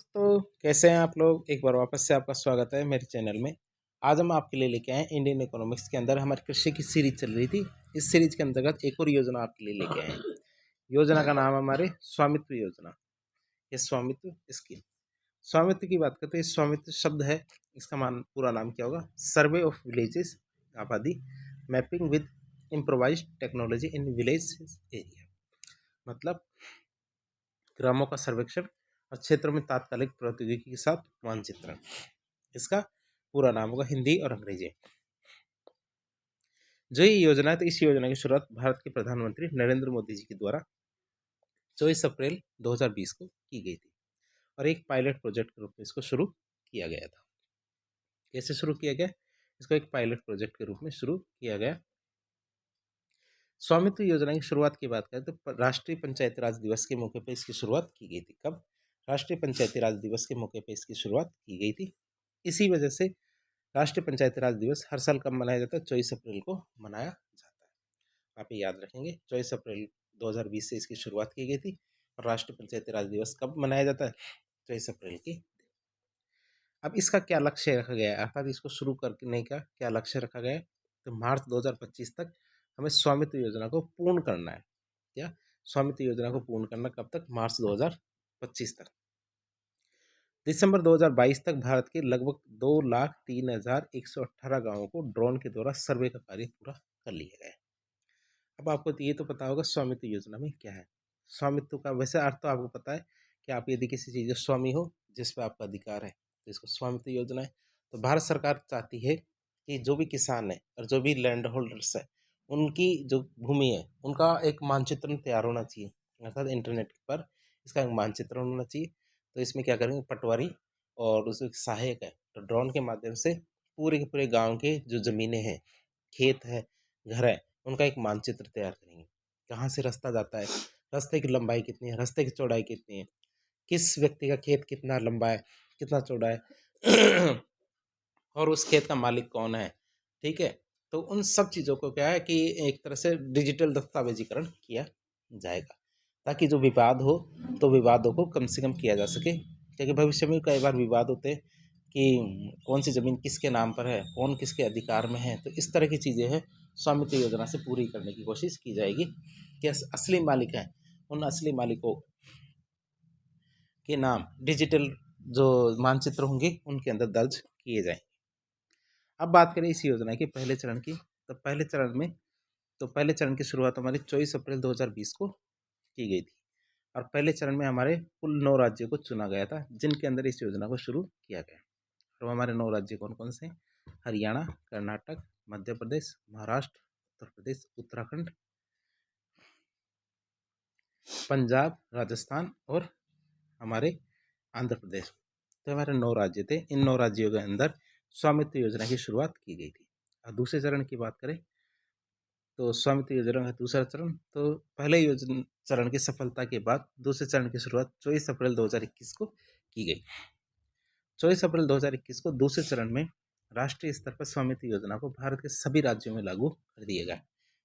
दोस्तों, कैसे हैं आप लोग? एक बार वापस से आपका स्वागत है मेरे चैनल में। आज हम आपके लिए लेके आए हैं इंडियन इकोनॉमिक्स के अंदर हमारी कृषि की सीरीज चल रही थी। इस सीरीज के अंतर्गत एक और योजना आपके लिए लेके आए हैं। योजना का नाम है हमारे स्वामित्व योजना। ये स्वामित्व स्कीम। स्वामित्व की बात करते हैं। स्वामित्व शब्द है, इसका पूरा नाम क्या होगा? सर्वे ऑफ विलेजेस आबादी mapping with improvised technology in village area. मतलब ग्रामों का सर्वेक्षण और क्षेत्रों में तात्कालिक प्रौद्योगिकी के साथ मानचित्रण। इसका पूरा नाम होगा हिंदी और अंग्रेजी। जो ये योजना है, तो इस योजना की शुरुआत भारत के प्रधानमंत्री नरेंद्र मोदी जी के द्वारा 24 अप्रैल 2020 को की गई थी और एक पायलट प्रोजेक्ट के रूप में इसको शुरू किया गया था। कैसे शुरू किया गया? इसको एक पायलट प्रोजेक्ट के रूप में शुरू किया गया। स्वामित्व योजना की शुरुआत की बात करें तो राष्ट्रीय पंचायती राज दिवस के मौके पर इसकी शुरुआत की गई थी। कब? राष्ट्रीय पंचायती राज दिवस के मौके पर इसकी शुरुआत की गई थी। इसी वजह से राष्ट्रीय पंचायती राज दिवस हर साल कब मनाया जाता है? 24 अप्रैल को मनाया जाता है। आप ये याद रखेंगे, 24 अप्रैल 2020 से इसकी शुरुआत की गई थी। और राष्ट्रीय पंचायती राज दिवस कब मनाया जाता है? 24 अप्रैल की। अब इसका क्या लक्ष्य रखा गया है, अर्थात इसको शुरू करने का क्या लक्ष्य रखा गया है? तो मार्च 2025 तक हमें स्वामित्व योजना को पूर्ण करना है। क्या? स्वामित्व योजना को पूर्ण करना कब तक? मार्च 2025 तक। दिसंबर 2022 तक भारत के लगभग 2,03,118 गांवों को ड्रोन के द्वारा सर्वे का कार्य पूरा कर लिया गया है। अब आपको ये तो पता होगा स्वामित्व योजना में क्या है। स्वामित्व का वैसे अर्थ तो आपको पता है कि आप यदि किसी चीज़ का स्वामी हो, जिस पे आपका अधिकार है, तो इसको स्वामित्व योजना है। तो भारत सरकार चाहती है कि जो भी किसान है और जो भी लैंड होल्डर्स है, उनकी जो भूमि है, उनका एक मानचित्रण तैयार होना चाहिए। अर्थात इंटरनेट पर इसका एक मानचित्रण होना चाहिए। तो इसमें क्या करेंगे, पटवारी और उसके सहायक है, तो ड्रोन के माध्यम से पूरे के पूरे गांव के जो ज़मीनें हैं, खेत है, घर है, उनका एक मानचित्र तैयार करेंगे। कहाँ से रास्ता जाता है, रास्ते की लंबाई कितनी है, रास्ते की चौड़ाई कितनी है, किस व्यक्ति का खेत कितना लंबा है, कितना चौड़ा है और उस खेत का मालिक कौन है। ठीक है, तो उन सब चीज़ों को क्या है कि एक तरह से डिजिटल दस्तावेजीकरण किया जाएगा, ताकि जो विवाद हो तो विवादों को कम से कम किया जा सके। क्योंकि भविष्य में कई बार विवाद होते हैं कि कौन सी ज़मीन किसके नाम पर है, कौन किसके अधिकार में है। तो इस तरह की चीज़ें हैं, स्वामित्व योजना से पूरी करने की कोशिश की जाएगी कि असली मालिक हैं, उन असली मालिकों के नाम डिजिटल जो मानचित्र होंगे उनके अंदर दर्ज किए जाएंगे। अब बात करें इस योजना के पहले चरण की, तो पहले चरण की शुरुआत हमारी 24 अप्रैल 2020 को की गई थी और पहले चरण में हमारे कुल 9 राज्यों को चुना गया था, जिनके अंदर इस योजना को शुरू किया गया। और वो हमारे 9 राज्य कौन कौन से? हरियाणा, कर्नाटक, मध्य प्रदेश, महाराष्ट्र, उत्तर प्रदेश, उत्तराखंड, पंजाब, राजस्थान और हमारे आंध्र प्रदेश। तो हमारे 9 राज्य थे। इन 9 राज्यों के अंदर स्वामित्व योजना की शुरुआत की गई थी। और दूसरे चरण की बात करें तो स्वामित्व योजना का दूसरा चरण, तो पहले योजना चरण की सफलता के बाद दूसरे चरण की शुरुआत 24 अप्रैल 2021 को की गई। 24 अप्रैल 2021 को दूसरे चरण में राष्ट्रीय स्तर पर स्वामित्व योजना को भारत के सभी राज्यों में लागू कर दिया गया।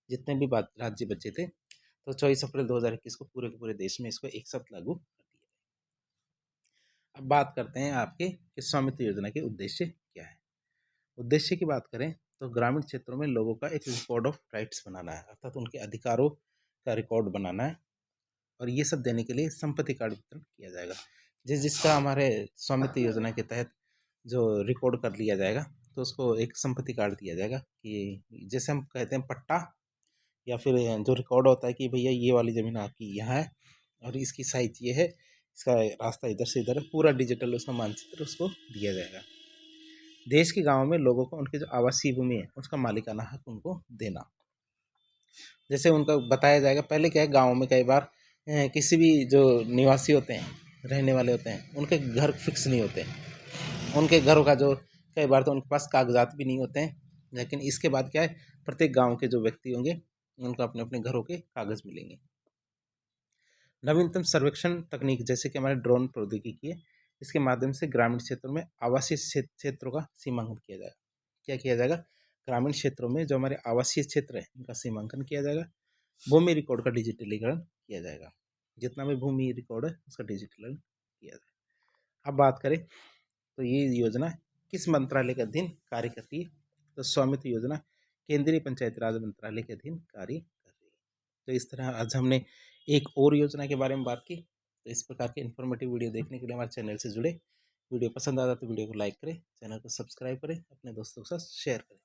जितने भी राज्य बचे थे, तो 24 अप्रैल 2021 को पूरे के पूरे देश में इसको एक साथ लागू कर दिया गया। अब बात करते हैं आपके कि स्वामित्व योजना के उद्देश्य क्या है। उद्देश्य की बात करें तो ग्रामीण क्षेत्रों में लोगों का एक रिकॉर्ड ऑफ राइट्स बनाना है, अर्थात उनके अधिकारों का रिकॉर्ड बनाना है। और ये सब देने के लिए संपत्ति कार्ड वितरण किया जाएगा। जिसका हमारे स्वामित्व योजना के तहत जो रिकॉर्ड कर लिया जाएगा, तो उसको एक संपत्ति कार्ड दिया जाएगा कि जैसे हम कहते हैं पट्टा, या फिर जो रिकॉर्ड होता है कि भैया ये वाली ज़मीन आपकी यहाँ है और इसकी साइज ये है, इसका रास्ता इधर से इधर है, पूरा डिजिटल उसका मानचित्र उसको दिया जाएगा। देश के गाँव में लोगों को उनकी जो आवासीय भूमि है उसका मालिकाना हक उनको देना, जैसे उनका बताया जाएगा। पहले क्या है, गाँव में कई बार किसी भी जो निवासी होते हैं, रहने वाले होते हैं, उनके घर फिक्स नहीं होते। उनके घरों का जो कई बार तो उनके पास कागजात भी नहीं होते हैं। लेकिन इसके बाद क्या है, प्रत्येक गांव के जो व्यक्ति होंगे उनको अपने अपने घरों के कागज मिलेंगे। नवीनतम सर्वेक्षण तकनीक जैसे कि हमारे ड्रोन प्रौद्योगिकी है, इसके माध्यम से ग्रामीण क्षेत्रों में आवासीय क्षेत्रों का सीमांकन किया जाएगा। क्या किया जाएगा? ग्रामीण क्षेत्रों में जो हमारे आवासीय क्षेत्र है उनका सीमांकन किया जाएगा। भूमि रिकॉर्ड का डिजिटलीकरण किया जाएगा। जितना भी भूमि रिकॉर्ड है उसका डिजिटलीकरण किया जाएगा। अब बात करें तो ये योजना किस मंत्रालय के अधीन कार्य करती है? तो स्वामित्व योजना केंद्रीय पंचायती राज मंत्रालय के अधीन कार्य कर रही है। तो इस तरह आज हमने एक और योजना के बारे में बात की। तो इस प्रकार के इन्फॉर्मेटिव वीडियो देखने के लिए हमारे चैनल से जुड़े। वीडियो पसंद आता तो वीडियो को लाइक करें, चैनल को सब्सक्राइब करें, अपने दोस्तों के साथ शेयर करें।